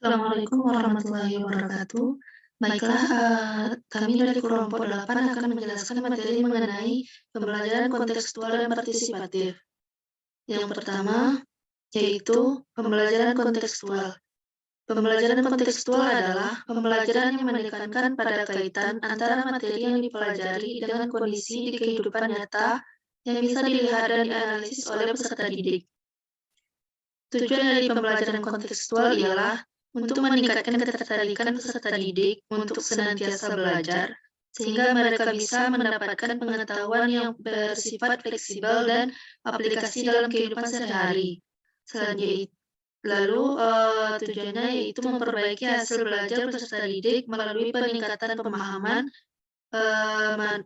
Assalamualaikum warahmatullahi wabarakatuh. Baiklah, kami dari kelompok 8 akan menjelaskan materi mengenai pembelajaran kontekstual dan partisipatif. Yang pertama, yaitu pembelajaran kontekstual. Pembelajaran kontekstual adalah pembelajaran yang menekankan pada kaitan antara materi yang dipelajari dengan kondisi di kehidupan nyata yang bisa dilihat dan dianalisis oleh peserta didik. Tujuan dari pembelajaran kontekstual ialah untuk meningkatkan ketertarikan peserta didik untuk senantiasa belajar, sehingga mereka bisa mendapatkan pengetahuan yang bersifat fleksibel dan aplikasi dalam kehidupan sehari-hari. Lalu, tujuannya yaitu memperbaiki hasil belajar peserta didik melalui peningkatan pemahaman,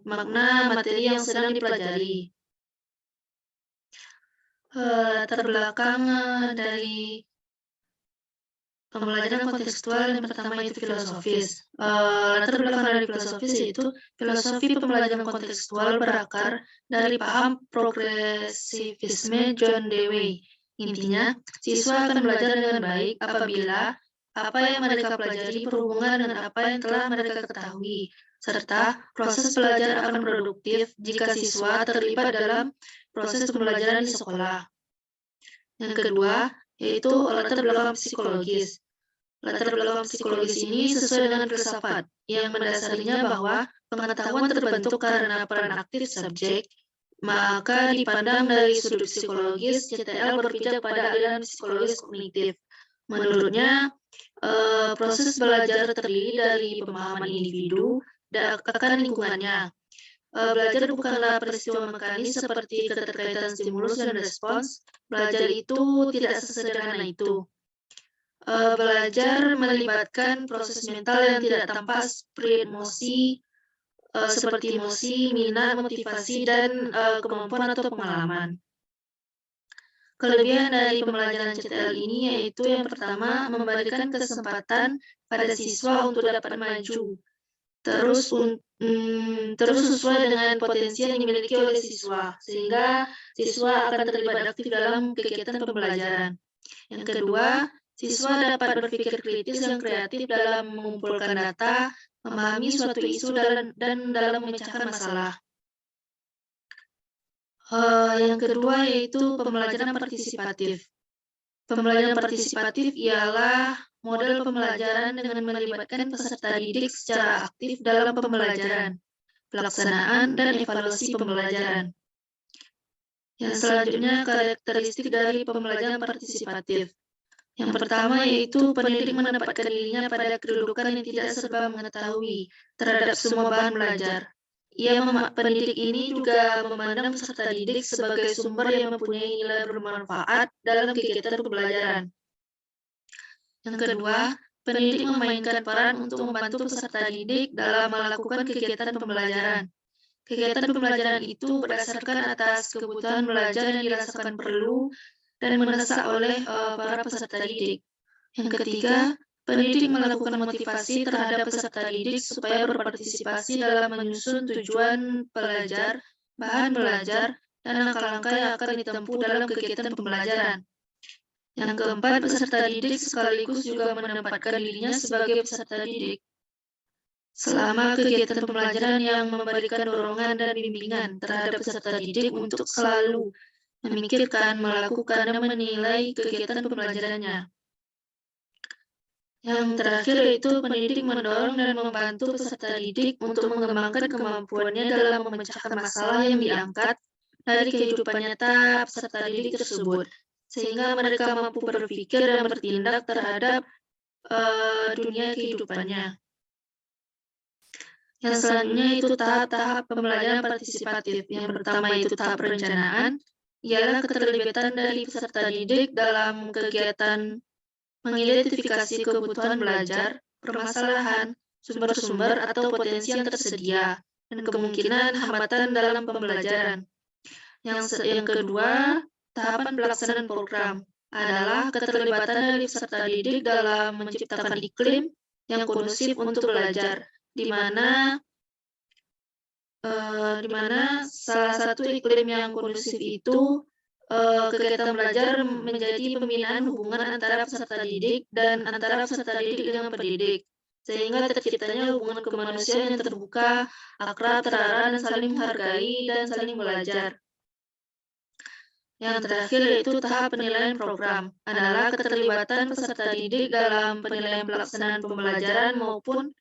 makna materi yang sedang dipelajari. Latar belakang dari pembelajaran kontekstual yang pertama itu filosofis. Latar belakang dari filosofis yaitu filosofi pembelajaran kontekstual berakar dari paham progresivisme John Dewey. Intinya, siswa akan belajar dengan baik apabila apa yang mereka pelajari berhubungan dengan apa yang telah mereka ketahui, serta proses belajar akan produktif jika siswa terlibat dalam proses pembelajaran di sekolah. Yang kedua, yaitu latar belakang psikologis. Latar belakang psikologis ini sesuai dengan filsafat, yang mendasarinya bahwa pengetahuan terbentuk karena peran aktif subjek, maka dipandang dari sudut psikologis, CTL berpijak pada aliran psikologis kognitif. Menurutnya, proses belajar terdiri dari pemahaman individu akan lingkungannya. Belajar bukanlah peristiwa mekanis seperti keterkaitan stimulus dan respons. Belajar itu tidak sesederhana itu. Belajar melibatkan proses mental yang tidak tampak seperti emosi, minat, motivasi, dan kemampuan atau pengalaman. Kelebihan dari pembelajaran CTL ini yaitu yang pertama, memberikan kesempatan pada siswa untuk dapat maju, terus sesuai dengan potensi yang dimiliki oleh siswa, sehingga siswa akan terlibat aktif dalam kegiatan pembelajaran. Yang kedua, siswa dapat berpikir kritis yang kreatif dalam mengumpulkan data, memahami suatu isu, dan dalam memecahkan masalah. Yang kedua yaitu pembelajaran partisipatif. Pembelajaran partisipatif ialah model pembelajaran dengan melibatkan peserta didik secara aktif dalam pembelajaran, pelaksanaan, dan evaluasi pembelajaran. Yang selanjutnya, karakteristik dari pembelajaran partisipatif. Yang pertama yaitu pendidik menempatkan dirinya pada kedudukan yang tidak serba mengetahui terhadap semua bahan belajar. Pendidik ini juga memandang peserta didik sebagai sumber yang mempunyai nilai bermanfaat dalam kegiatan pembelajaran. Yang kedua, pendidik memainkan peran untuk membantu peserta didik dalam melakukan kegiatan pembelajaran. Kegiatan pembelajaran itu berdasarkan atas kebutuhan belajar yang dirasakan perlu dan mendesak oleh para peserta didik. Yang ketiga, pendidik melakukan motivasi terhadap peserta didik supaya berpartisipasi dalam menyusun tujuan belajar, bahan belajar, dan langkah-langkah yang akan ditempuh dalam kegiatan pembelajaran. Yang keempat, peserta didik sekaligus juga menempatkan dirinya sebagai peserta didik. Selama kegiatan pembelajaran yang memberikan dorongan dan bimbingan terhadap peserta didik untuk selalu memikirkan, melakukan, dan menilai kegiatan pembelajarannya. Yang terakhir yaitu pendidik mendorong dan membantu peserta didik untuk mengembangkan kemampuannya dalam memecahkan masalah yang diangkat dari kehidupan nyata peserta didik tersebut, sehingga mereka mampu berpikir dan bertindak terhadap dunia kehidupannya. Yang selanjutnya itu tahap-tahap pembelajaran partisipatif. Yang pertama itu tahap perencanaan, ialah keterlibatan dari peserta didik dalam kegiatan mengidentifikasi kebutuhan belajar, permasalahan, sumber-sumber atau potensi yang tersedia, dan kemungkinan hambatan dalam pembelajaran. Yang kedua, tahapan pelaksanaan program adalah keterlibatan dari peserta didik dalam menciptakan iklim yang kondusif untuk belajar, di mana salah satu iklim yang kondusif itu kegiatan belajar menjadi pembinaan hubungan antara peserta didik dan antara peserta didik dengan pendidik, sehingga terciptanya hubungan kemanusiaan yang terbuka, akrab, terarah, dan saling menghargai dan saling belajar. Yang terakhir yaitu tahap penilaian program, adalah keterlibatan peserta didik dalam penilaian pelaksanaan pembelajaran maupun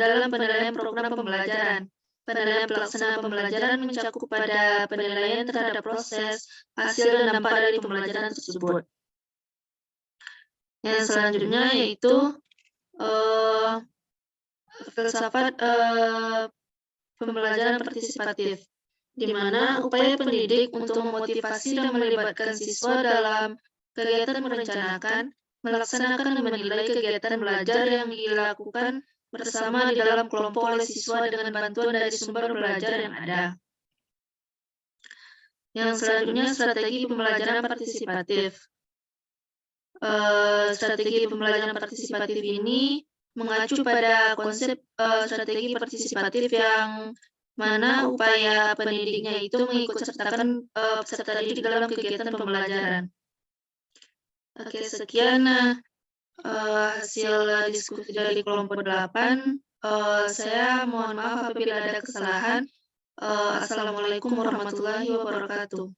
dalam penilaian program pembelajaran. Penilaian pelaksanaan pembelajaran mencakup pada penilaian terhadap proses, hasil, dan dampak dari pembelajaran tersebut. Yang selanjutnya yaitu eh, filsafat pembelajaran partisipatif, di mana upaya pendidik untuk memotivasi dan melibatkan siswa dalam kegiatan merencanakan, melaksanakan, dan menilai kegiatan belajar yang dilakukan bersama di dalam kelompok oleh siswa dengan bantuan dari sumber belajar yang ada. Yang selanjutnya strategi pembelajaran partisipatif. Strategi pembelajaran partisipatif ini mengacu pada konsep strategi partisipatif yang mana upaya pendidiknya itu mengikut sertakan peserta didik dalam kegiatan pembelajaran. Oke, sekian hasil diskusi dari kelompok 8. Saya mohon maaf apabila ada kesalahan. Assalamualaikum warahmatullahi wabarakatuh.